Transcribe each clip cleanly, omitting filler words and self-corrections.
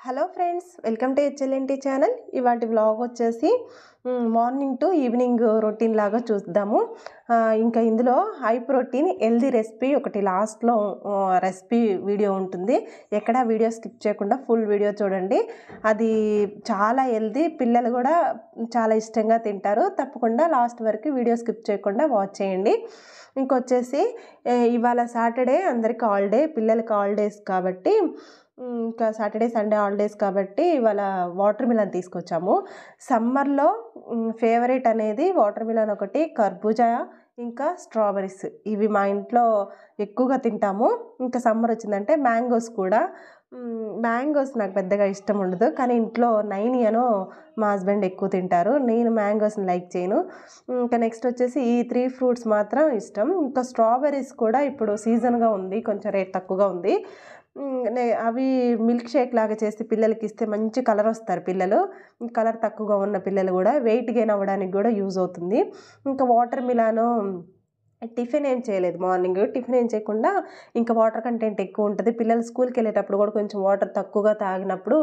Hello friends, welcome to HLNT channel. ఇవాటి vlog వచ్చేసి morning to evening routine లాగా చూద్దాము. ఇంకా ఇందులో హై ప్రోటీన్ హెల్దీ రెసిపీ ఒకటి లాస్ట్లో రెసిపీ వీడియో ఉంటుంది. ఎక్కడ వీడియో స్కిప్ చేయకుండా ఫుల్ వీడియో చూడండి. అది చాలా హెల్దీ, పిల్లలు కూడా చాలా ఇష్టంగా తింటారు. తప్పకుండా లాస్ట్ వరకు వీడియో స్కిప్ చేయకుండా వాచ్ చేయండి. ఇంకొచ్చేసి ఇవాళ సాటర్డే, అందరికి హాలిడే, పిల్లలకి హాలిడేస్ కాబట్టి ఇంకా సాటర్డే సండే హాలిడేస్ కాబట్టి ఇవాళ వాటర్ మిలన్ తీసుకొచ్చాము. సమ్మర్లో ఫేవరెట్ అనేది వాటర్ మిలన్ ఒకటి, కర్బూజా, ఇంకా స్ట్రాబెర్రీస్. ఇవి మా ఇంట్లో ఎక్కువగా తింటాము. ఇంకా సమ్మర్ వచ్చిందంటే మ్యాంగోస్ కూడా. మ్యాంగోస్ నాకు పెద్దగా ఇష్టం ఉండదు, కానీ ఇంట్లో నైనియను మా హస్బెండ్ ఎక్కువ తింటారు. నేను మ్యాంగోస్ని లైక్ చేయను. ఇంకా నెక్స్ట్ వచ్చేసి ఈ 3 ఫ్రూట్స్ మాత్రం ఇష్టం. ఇంకా స్ట్రాబెర్రీస్ కూడా ఇప్పుడు సీజన్గా ఉంది, కొంచెం రేట్ తక్కువగా ఉంది. అవి మిల్క్ షేక్ లాగా చేసి పిల్లలకి ఇస్తే మంచి కలర్ వస్తారు పిల్లలు. కలర్ తక్కువగా ఉన్న పిల్లలు కూడా వెయిట్ గెయిన్ అవ్వడానికి కూడా యూజ్ అవుతుంది. ఇంకా వాటర్ మిలాను టిఫిన్ ఏం చేయలేదు, మార్నింగ్ టిఫిన్ ఏం చేయకుండా ఇంకా వాటర్ కంటెంట్ ఎక్కువ ఉంటుంది. పిల్లలు స్కూల్కి వెళ్ళేటప్పుడు కూడా కొంచెం వాటర్ తక్కువగా తాగినప్పుడు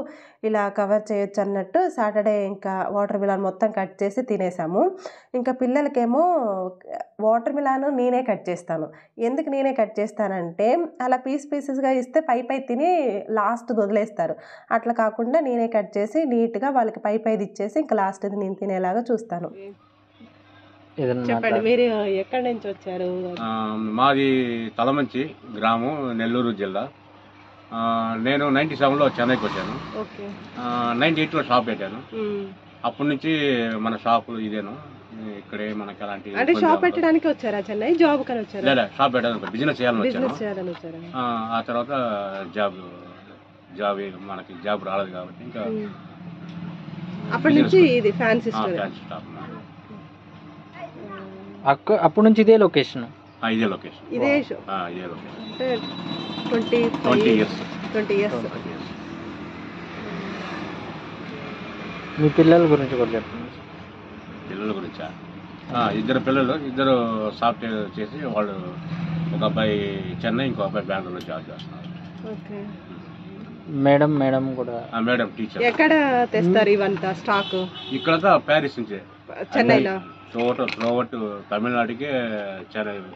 ఇలా కవర్ చేయొచ్చు అన్నట్టు సాటర్డే ఇంకా వాటర్ మిలాన్ మొత్తం కట్ చేసి తినేసాము. ఇంకా పిల్లలకేమో వాటర్ మిలాను నేనే కట్ చేస్తాను. ఎందుకు నేనే కట్ చేస్తానంటే అలా పీసెస్గా ఇస్తే పై తిని లాస్ట్ వదిలేస్తారు. అట్లా కాకుండా నేనే కట్ చేసి నీట్గా వాళ్ళకి పైది ఇచ్చేసి ఇంకా లాస్ట్ది నేను తినేలాగా చూస్తాను. చెప్పండి, మీరు ఎక్కడి నుంచి వచ్చారు? మాది తలమంచి గ్రామం, నెల్లూరు జిల్లా. నేను 97లో చెన్నైకి వచ్చాను. 98లో షాప్ పెట్టాను. అప్పటి నుంచి మన షాపు ఇదేను. ఇక్కడే మనకి అలాంటి అంటే షాప్ పెట్టడానికి వచ్చారా చెన్నై? జాబ్ కని వచ్చారా? లేదా, షాప్ పెట్టడానికి బిజినెస్ చేయాలని వచ్చాను. ఆ తర్వాత జాబ్ మనకి జాబ్ రాలేదు కాబట్టి ఇంకా అప్పటి నుంచి ఇది ఫ్యాన్సీ షాప్. అప్పటి నుంచి ఇదే లొకేషన్. ఇదే లొకేషన్. ఇదే లొకేషన్. 20 ఇయర్స్. మీ పిల్లల గురించి కూడా చెప్పండి. పిల్లల గురించా? ఇద్దరు పిల్లలు, ఇద్దరు సాఫ్ట్వేర్ చేసి వాళ్ళు, ఒక అబ్బాయి చెన్నై, ఇంకో అబ్బాయి బెంగళూరులో జాబ్ చేస్తున్నారు. మేడం కూడా మేడం టీచర్. ఎక్కడ తెస్తారు ఇవంతా స్టాక్? ఇక్కడ ప్యారిస్ నుంచి, చెన్నైలో త్రోవట్ తమిళనాడుకే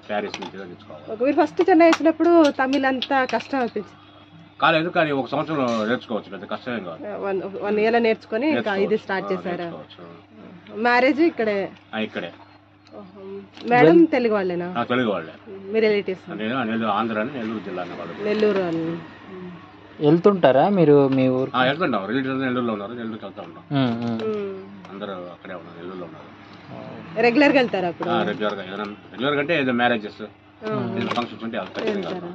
ప్యారిస్ నుంచి తెచ్చుకోవాలి. మీరు ఫస్ట్ చెన్నై వచ్చినప్పుడు తమిళ్ అంతా కష్టం అనిపించింది? కాలేదు, కానీ ఒక సంవత్సరం నేర్చుకోవచ్చు, పెద్ద కష్టమేం కాదు. 1 year నేర్చుకొని ఇది స్టార్ట్ చేశారా? మ్యారేజ్ ఇక్కడే? ఇక్కడే. మేడం తెలుగు వాళ్ళేనా? తెలుగు వాళ్ళే. మీ రిలేటివ్స్? నేను ఆంధ్ర, నెల్లూరు జిల్లా. నెల్లూరు. వెళ్తుంటారా మీరు మీ ఊరు? వెళ్తుంటాం. రిలేటివ్స్ నెల్లూరులో ఉన్నారు, నెల్లూరుకి వెళ్తా ఉంటాం. అందరూ అక్కడే ఉన్నారు, నెల్లూరులో ఉన్నారు. రెగ్యులర్ గా వెళ్తారా? అప్పుడు రెగ్యులర్ అంటే ఏదో మ్యారేజెస్, ఫంక్షన్స్ ఉంటే వెళ్తారు.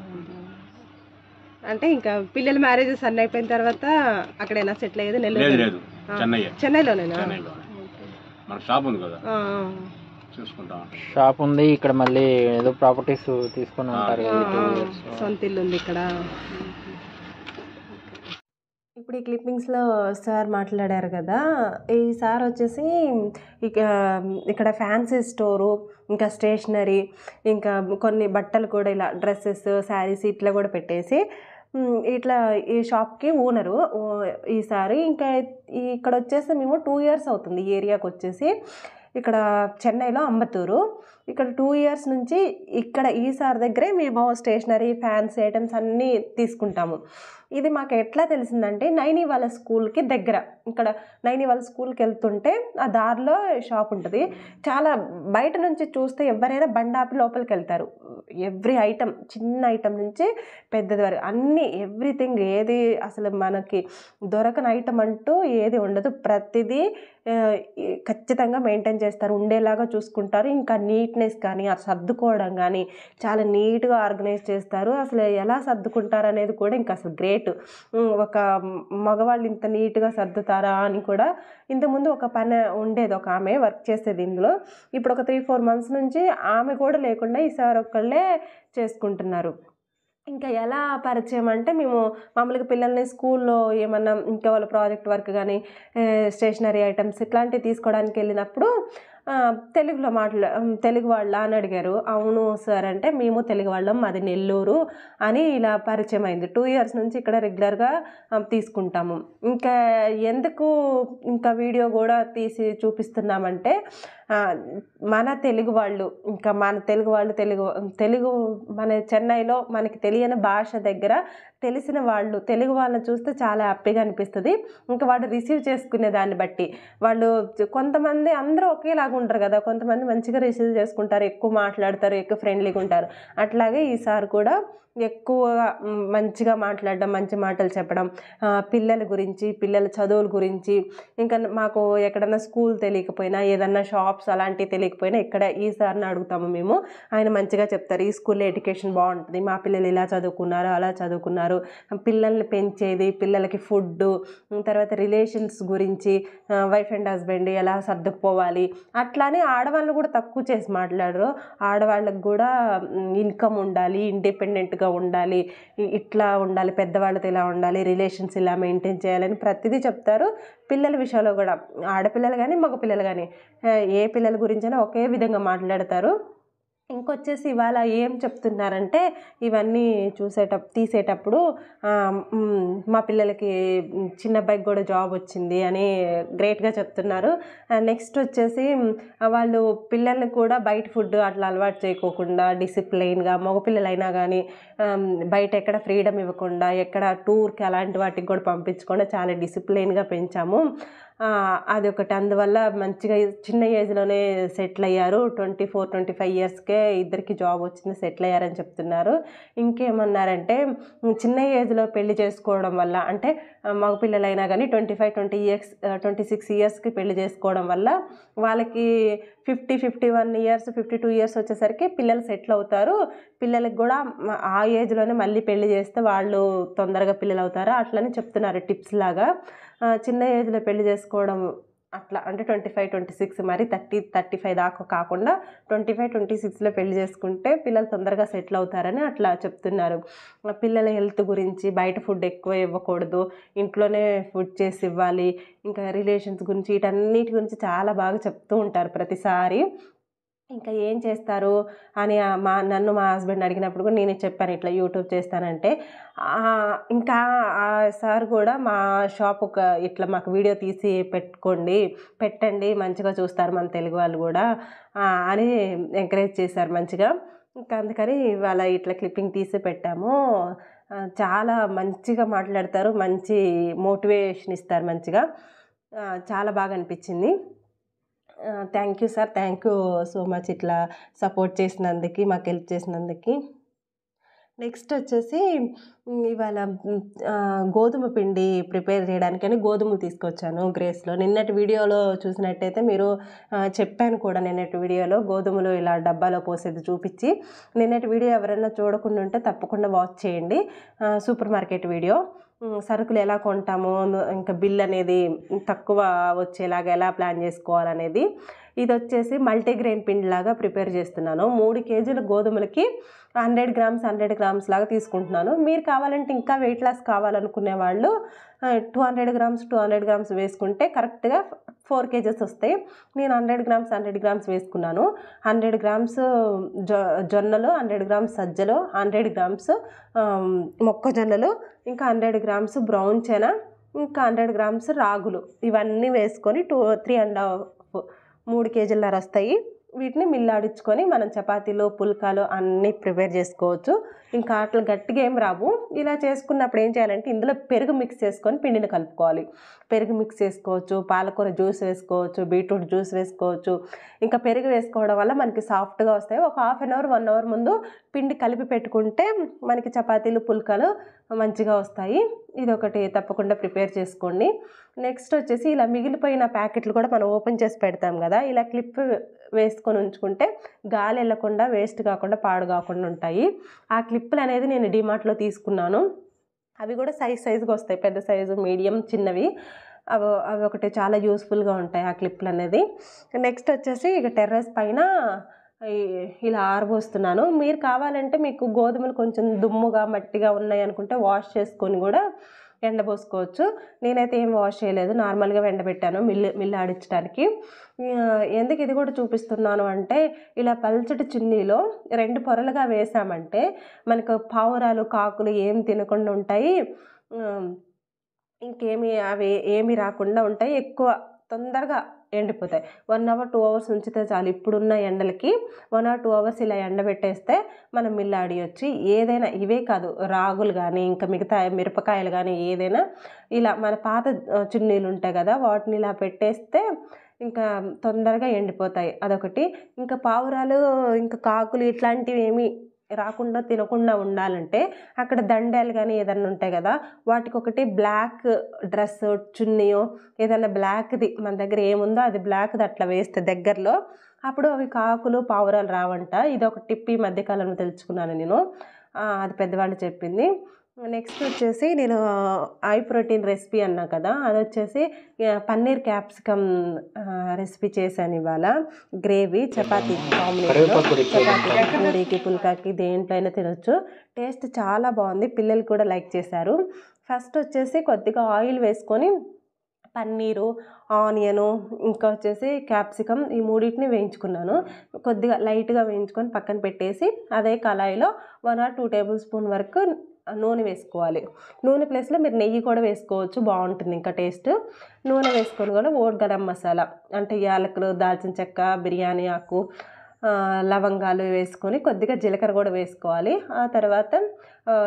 అంటే ఇంకా పిల్లల మ్యారేజెస్ అన్ని అయిపోయిన తర్వాత అక్కడైనా సెటిల్ అయ్యేది? నెల్లూరు? లేదు, చెన్నైలోనేనా? మన షాప్ ఉంది కదా, చూసుకుంటాం. షాప్ ఉంది ఇక్కడ, మళ్ళీ ఏదో ప్రాపర్టీస్ తీసుకొని ఉంటారు, సొంత ఇల్లు ఉంది ఇక్కడ. ఇప్పుడు ఈ క్లిప్పింగ్స్లో సార్ మాట్లాడారు కదా, ఈ సార్ వచ్చేసి ఇక్కడ ఫ్యాన్సీ స్టోరు, ఇంకా స్టేషనరీ, ఇంకా కొన్ని బట్టలు కూడా, ఇలా డ్రెస్సెస్, శారీస్ ఇట్లా కూడా పెట్టేసి ఇట్లా ఈ షాప్కి ఓనరు ఈసారి. ఇంకా ఇక్కడ వచ్చేసి మేము 2 years అవుతుంది ఈ ఏరియాకి వచ్చేసి. ఇక్కడ చెన్నైలో అంబత్తూరు. ఇక్కడ 2 years నుంచి ఇక్కడ ఈ సార్ దగ్గరే మేము స్టేషనరీ, ఫ్యాన్సీ ఐటమ్స్ అన్నీ తీసుకుంటాము. ఇది మాకు ఎట్లా తెలిసిందంటే, నైని వాళ్ళ స్కూల్కి దగ్గర, ఇక్కడ నైని వాళ్ళ స్కూల్కి వెళ్తుంటే ఆ దారిలో షాప్ ఉంటుంది. చాలా బయట నుంచి చూస్తే ఎవరైనా బండాపి లోపలికి వెళ్తారు. ఎవ్రీ ఐటమ్, చిన్న ఐటమ్ నుంచి పెద్దది వరకు అన్నీ, ఎవ్రీథింగ్, ఏది అసలు మనకి దొరకని ఐటమ్ అంటూ ఏది ఉండదు. ప్రతిదీ ఖచ్చితంగా మెయింటైన్ చేస్తారు, ఉండేలాగా చూసుకుంటారు. ఇంకా నీట్నెస్ కానీ, ఆ సర్దుకోవడం కానీ చాలా నీట్గా ఆర్గనైజ్ చేస్తారు. అసలు ఎలా సర్దుకుంటారు అనేది కూడా ఇంకా అసలు గ్రేట్. ఒక మగవాళ్ళు ఇంత నీట్గా సర్దుతారా అని కూడా. ఇంతకుముందు ఒక పని ఉండేది, ఒక ఆమె వర్క్ చేసేది ఇందులో. ఇప్పుడు ఒక 3-4 months నుంచి ఆమె కూడా లేకుండా ఈసారి ఒక్కళ్ళే చేసుకుంటున్నారు. ఇంకా ఎలా పరిచయం అంటే, మేము మామూలుగా పిల్లల్ని స్కూల్లో ఏమన్నా ఇంకా వాళ్ళ ప్రాజెక్ట్ వర్క్ కానీ, స్టేషనరీ ఐటమ్స్ ఇట్లాంటివి తీసుకోవడానికి వెళ్ళినప్పుడు తెలుగులో తెలుగు వాళ్ళ అని అడిగారు. అవును సార్ అంటే, మేము తెలుగు వాళ్ళం, మాది నెల్లూరు అని ఇలా పరిచయం అయింది. 2 ఇయర్స్ నుంచి ఇక్కడ రెగ్యులర్గా తీసుకుంటాము. ఇంకా ఎందుకు ఇంకా వీడియో కూడా తీసి చూపిస్తున్నామంటే, మన తెలుగు వాళ్ళు తెలుగు మన చెన్నైలో మనకి తెలియని భాష దగ్గర తెలిసిన వాళ్ళు తెలుగు వాళ్ళని చూస్తే చాలా హ్యాపీగా అనిపిస్తుంది. ఇంకా వాళ్ళు రిసీవ్ చేసుకునే దాన్ని బట్టి వాళ్ళు కొంతమంది అందరూ ఒకేలాగా ఉంటారు కదా, కొంతమంది మంచిగా రిసీవ్ చేసుకుంటారు, ఎక్కువ మాట్లాడతారు, ఎక్కువ ఫ్రెండ్లీగా ఉంటారు. అట్లాగే ఈసారి కూడా ఎక్కువగా మంచిగా మాట్లాడడం, మంచి మాటలు చెప్పడం, పిల్లల గురించి, పిల్లల చదువుల గురించి, ఇంకా మాకు ఎక్కడన్నా స్కూల్ తెలియకపోయినా, ఏదన్నా షాప్స్ అలాంటివి తెలియకపోయినా ఇక్కడ ఈ సార్ని అడుగుతాము మేము. ఆయన మంచిగా చెప్తారు, ఈ స్కూల్లో ఎడ్యుకేషన్ బాగుంటుంది, మా పిల్లలు ఇలా చదువుకున్నారు, అలా చదువుకున్నారు, పిల్లల్ని పెంచేది, పిల్లలకి ఫుడ్డు, తర్వాత రిలేషన్స్ గురించి, వైఫ్ అండ్ హస్బెండ్ ఎలా సర్దుకుపోవాలి, అట్లానే ఆడవాళ్ళు కూడా తక్కువ చేసి మాట్లాడరు. ఆడవాళ్ళకు కూడా ఇన్కమ్ ఉండాలి, ఇండిపెండెంట్గా ఉండాలి, ఇట్లా ఉండాలి, పెద్దవాళ్ళతో ఇలా ఉండాలి, రిలేషన్స్ ఇలా మెయింటైన్ చేయాలని ప్రతిదీ చెప్తారు. పిల్లల విషయంలో కూడా ఆడపిల్లలు కానీ మగ పిల్లలు కానీ ఏ పిల్లల గురించైనా ఒకే విధంగా మాట్లాడతారు. ఇంకొచ్చేసి ఇవాళ ఏం చెప్తున్నారంటే, ఇవన్నీ తీసేటప్పుడు మా పిల్లలకి చిన్న అబ్బాయికి కూడా జాబ్ వచ్చింది అని గ్రేట్గా చెప్తున్నారు. నెక్స్ట్ వచ్చేసి వాళ్ళు పిల్లల్ని కూడా బయట ఫుడ్ అట్లా అలవాటు చేయకోకుండా డిసిప్లైన్గా, మగపిల్లలైనా కానీ బయట ఎక్కడ ఫ్రీడమ్ ఇవ్వకుండా, ఎక్కడ టూర్కి అలాంటి వాటికి కూడా పంపించకుండా చాలా డిసిప్లైన్గా పెంచాము. అదొకటి. అందువల్ల మంచిగా చిన్న ఏజ్లోనే సెటిల్ అయ్యారు. 24-25 ఇయర్స్కే ఇద్దరికి జాబ్ వచ్చింది, సెటిల్ అయ్యారని చెప్తున్నారు. ఇంకేమన్నారంటే, చిన్న ఏజ్లో పెళ్లి చేసుకోవడం వల్ల, అంటే మగపిల్లలైనా కానీ 25-26 ఇయర్స్కి పెళ్లి చేసుకోవడం వల్ల వాళ్ళకి 51 ఇయర్స్ 52 ఇయర్స్ వచ్చేసరికి పిల్లలు సెటిల్ అవుతారు. పిల్లలకి కూడా ఆ ఏజ్లోనే మళ్ళీ పెళ్లి చేస్తే వాళ్ళు తొందరగా పిల్లలు అవుతారు అట్లని చెప్తున్నారు టిప్స్ లాగా. చిన్న ఏజ్లో పెళ్లి చేసుకోవడం అట్లా, అంటే 25-26 మరి 30-35 దాకా కాకుండా 25-26లో పెళ్లి చేసుకుంటే పిల్లలు తొందరగా సెటిల్ అవుతారని అట్లా చెప్తున్నారు. పిల్లల హెల్త్ గురించి, బయట ఫుడ్ ఎక్కువ ఇవ్వకూడదు, ఇంట్లోనే ఫుడ్ చేసి ఇవ్వాలి, ఇంకా రిలేషన్స్ గురించి, వీటన్నిటి గురించి చాలా బాగా చెప్తూ ఉంటారు ప్రతిసారి. ఇంకా ఏం చేస్తారు అని నన్ను మా హస్బెండ్ అడిగినప్పుడు కూడా నేనే చెప్పాను, ఇట్లా యూట్యూబ్ చేస్తానంటే. ఇంకా ఆ సార్ కూడా మా షాప్ ఇట్లా మాకు వీడియో తీసి పెట్టండి, మంచిగా చూస్తారు మన తెలుగు వాళ్ళు కూడా అని ఎంకరేజ్ చేశారు మంచిగా. ఇంకా అందుకని ఇవాళ ఇట్లా క్లిప్పింగ్ తీసి పెట్టాము. చాలా మంచిగా మాట్లాడతారు, మంచి మోటివేషన్ ఇస్తారు మంచిగా. చాలా బాగా అనిపించింది. Thank you sir, thank you so much ఇట్లా సపోర్ట్ చేసినందుకు, మాకు హెల్ప్ చేసినందుకు. నెక్స్ట్ వచ్చేసి ఇవాళ గోధుమ పిండి ప్రిపేర్ చేయడానికని గోధుమలు తీసుకొచ్చాను గ్రేస్లో. నిన్నటి వీడియోలో చూసినట్టయితే మీరు చెప్పాను కూడా, నిన్నటి వీడియోలో గోధుమలు ఇలా డబ్బాలో పోసేది చూపించి. నిన్నటి వీడియో ఎవరైనా చూడకుండా ఉంటే తప్పకుండా వాచ్ చేయండి, సూపర్ మార్కెట్ వీడియో. సరుకులు ఎలా కొంటాము, ఇంకా బిల్ అనేది తక్కువ వచ్చేలాగా ఎలా ప్లాన్ చేసుకోవాలనేది. ఇది వచ్చేసి మల్టీగ్రెయిన్ పిండి లాగా ప్రిపేర్ చేస్తున్నాను. 3 కేజీల గోధుమలకి 100 గ్రామ్స్ లాగా తీసుకుంటున్నాను. మీరు కావాలంటే ఇంకా వెయిట్ లాస్ కావాలనుకునే వాళ్ళు 200 గ్రామ్స్ వేసుకుంటే కరెక్ట్గా 4 కేజెస్ వస్తాయి. నేను 100 గ్రామ్స్ వేసుకున్నాను. 100 గ్రామ్స్ జొన్నలు, 100 గ్రామ్స్ సజ్జలు, 100 గ్రామ్స్ మొక్కజొన్నలు, ఇంకా 100 గ్రామ్స్ బ్రౌన్ చెన, ఇంకా 100 గ్రామ్స్ రాగులు, ఇవన్నీ వేసుకొని 3 కేజీలన్నర వస్తాయి. వీటిని మిల్లాడించుకొని మనం చపాతీలు, పుల్కాలు అన్నీ ప్రిపేర్ చేసుకోవచ్చు. ఇంకా అట్లా గట్టిగా ఏం రావు. ఇలా చేసుకున్నప్పుడు ఏం చేయాలంటే, ఇందులో పెరుగు మిక్స్ చేసుకొని పిండిని కలుపుకోవాలి. పెరుగు మిక్స్ చేసుకోవచ్చు, పాలకూర జ్యూస్ వేసుకోవచ్చు, బీట్రూట్ జ్యూస్ వేసుకోవచ్చు. ఇంకా పెరుగు వేసుకోవడం వల్ల మనకి సాఫ్ట్గా వస్తాయి. ఒక 1/2 అవర్ 1 అవర్ ముందు పిండి కలిపి పెట్టుకుంటే మనకి చపాతీలు, పుల్కాలు మంచిగా వస్తాయి. ఇదొకటి తప్పకుండా ప్రిపేర్ చేసుకోండి. నెక్స్ట్ వచ్చేసి ఇలా మిగిలిపోయిన ప్యాకెట్లు కూడా మనం ఓపెన్ చేసి పెడతాం కదా, ఇలా క్లిప్ వేసుకొని ఉంచుకుంటే గాలి వెళ్ళకుండా, వేస్ట్ కాకుండా, పాడు కాకుండా ఉంటాయి. ఆ క్లిప్పులు అనేది నేను డిమార్ట్లో తీసుకున్నాను. అవి కూడా సైజుగా వస్తాయి, పెద్ద సైజు, మీడియం, చిన్నవి. అవి ఒకటి చాలా యూస్ఫుల్గా ఉంటాయి ఆ క్లిప్పులు అనేది. నెక్స్ట్ వచ్చేసి ఇక టెర్రస్ పైన ఇలా ఆరబోస్తున్నాను. మీరు కావాలంటే మీకు గోధుమలు కొంచెం దుమ్ముగా, మట్టిగా ఉన్నాయి అనుకుంటే వాష్ చేసుకొని కూడా ఎండబోసుకోవచ్చు. నేనైతే ఏం వాష్ చేయలేదు, నార్మల్గా ఎండబెట్టాను మిల్లు ఆడించడానికి. ఎందుకు ఇది కూడా చూపిస్తున్నాను అంటే, ఇలా పల్చటి చున్నీలో 2 పొరలుగా వేసామంటే మనకు పావురాలు కాకులు ఏం తినకుండా ఉంటాయి. ఇంకేమి అవి ఏమి రాకుండా ఉంటాయి. ఎక్కువ తొందరగా ఎండిపోతాయి. 1 అవర్ 2 అవర్స్ ఉంచితే చాలు. ఇప్పుడున్న ఎండలకి 1 ఆర్ 2 అవర్స్ ఇలా ఎండబెట్టేస్తే మనం మిల్లు ఆడియొచ్చు. ఏదైనా ఇవే కాదు, రాగులు కానీ ఇంకా మిగతా మిరపకాయలు కానీ ఏదైనా ఇలా మన పాత చున్నీలు ఉంటాయి కదా, వాటిని ఇలా పెట్టేస్తే ఇంకా తొందరగా ఎండిపోతాయి. అదొకటి. ఇంకా పావురాలు ఇంకా కాకులు ఇట్లాంటివి ఏమీ రాకుండా తినకుండా ఉండాలంటే అక్కడ దండాలు కానీ ఏదన్నా ఉంటాయి కదా, వాటికి ఒకటి బ్లాక్ డ్రెస్ చున్నీయో ఏదన్నా బ్లాక్ది మన దగ్గర ఏముందో అది బ్లాక్ది అట్లా వేస్తే దగ్గరలో, అప్పుడు అవి కాకులు పావురాలు రావంట. ఇది ఒక టిప్ ఈ మధ్యకాలంలో తెలుసుకున్నాను నేను, అది పెద్దవాళ్ళు చెప్పింది. నెక్స్ట్ వచ్చేసి నేను ఐ ప్రోటీన్ రెసిపీ అన్నా కదా, అది వచ్చేసి పన్నీర్ క్యాప్సికమ్ రెసిపీ చేశాను ఇవాళ. గ్రేవీ చపాతీ కాంబినేషన్లో, చపాతీ పూరీకి పుల్కాకి దేంట్లో అయినా తినొచ్చు. టేస్ట్ చాలా బాగుంది, పిల్లలు కూడా లైక్ చేశారు. ఫస్ట్ వచ్చేసి కొద్దిగా ఆయిల్ వేసుకొని పన్నీరు, ఆనియను ఇంకా వచ్చేసి క్యాప్సికమ్ ఈ మూడింటిని వేయించుకున్నాను. కొద్దిగా లైట్గా వేయించుకొని పక్కన పెట్టేసి అదే కళాయిలో 1 ఆర్ 2 టేబుల్ స్పూన్ వరకు నూనె వేసుకోవాలి. నూనె ప్లేస్లో మీరు నెయ్యి కూడా వేసుకోవచ్చు, బాగుంటుంది ఇంకా టేస్ట్. నూనె వేసుకొని కూడా గరం మసాలా అంటే యాలకులు, దాల్చిన చెక్క, బిర్యానీ ఆకు, లవంగాలు వేసుకొని కొద్దిగా జీలకర్ర కూడా వేసుకోవాలి. ఆ తర్వాత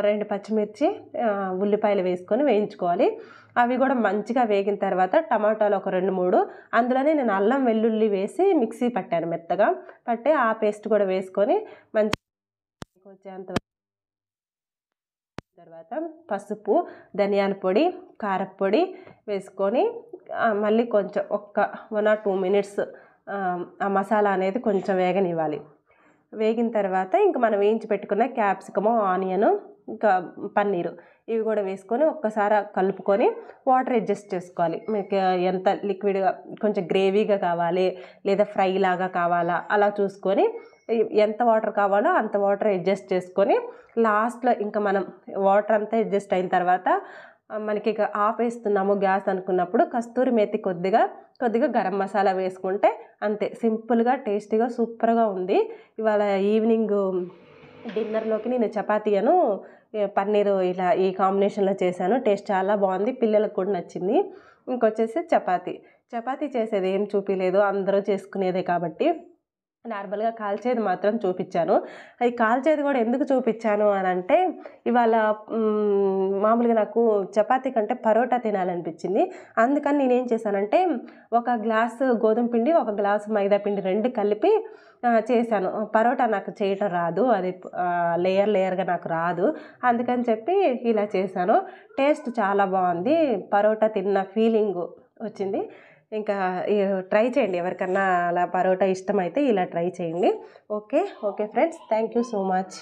2 పచ్చిమిర్చి, ఉల్లిపాయలు వేసుకొని వేయించుకోవాలి. అవి కూడా మంచిగా వేగిన తర్వాత టమాటాలు ఒక 2-3, అందులోనే నేను అల్లం వెల్లుల్లి వేసి మిక్సీ పట్టాను, మెత్తగా పట్టి ఆ పేస్ట్ కూడా వేసుకొని మంచిగా వచ్చేంత తర్వాత పసుపు, ధనియాల పొడి, కారప్పొడి వేసుకొని మళ్ళీ కొంచెం 1 ఆర్ 2 మినిట్స్ ఆ మసాలా అనేది కొంచెం వేగనివ్వాలి. వేగిన తర్వాత ఇంకా మనం వేయించి పెట్టుకున్న క్యాప్సికము, ఆనియను ఇంకా పన్నీరు ఇవి కూడా వేసుకొని ఒక్కసారి కలుపుకొని వాటర్ అడ్జస్ట్ చేసుకోవాలి. మీకు ఎంత లిక్విడ్గా కొంచెం గ్రేవీగా కావాలి లేదా ఫ్రై లాగా కావాలా అలా చూసుకొని ఎంత వాటర్ కావాలో అంత వాటర్ అడ్జస్ట్ చేసుకొని లాస్ట్లో ఇంకా మనం వాటర్ అంతా అడ్జస్ట్ అయిన తర్వాత మనకి ఇక ఆపేస్తున్నాము గ్యాస్ అనుకున్నప్పుడు కస్తూరి మేతి కొద్దిగా గరం మసాలా వేసుకుంటే అంతే, సింపుల్గా టేస్టీగా సూపర్గా ఉంది. ఇవాళ ఈవినింగ్ డిన్నర్లోకి నేను చపాతీను పన్నీరు ఇలా ఈ కాంబినేషన్లో చేశాను. టేస్ట్ చాలా బాగుంది, పిల్లలకు కూడా నచ్చింది. ఇంకొచ్చేసి చపాతీ చేసేది ఏం చూపించలేదు, అందరూ చేసుకునేదే కాబట్టి నార్మల్గా కాల్చేది మాత్రం చూపించాను. అది కాల్చేది కూడా ఎందుకు చూపించాను అని అంటే, ఇవాళ మామూలుగా నాకు చపాతీ కంటే పరోటా తినాలనిపించింది. అందుకని నేనేం చేశానంటే 1 గ్లాసు గోధుమ పిండి 1 గ్లాసు మైదా పిండి 2 కలిపి చేశాను. పరోటా నాకు చేయటం రాదు, అది లేయర్గా నాకు రాదు, అందుకని చెప్పి ఇలా చేశాను. టేస్ట్ చాలా బాగుంది, పరోటా తిన్న ఫీలింగ్ వచ్చింది. ఇంకా ట్రై చేయండి, ఎవరికన్నా అలా పరోటా ఇష్టమైతే ఇలా ట్రై చేయండి. Okay friends, thank you so much.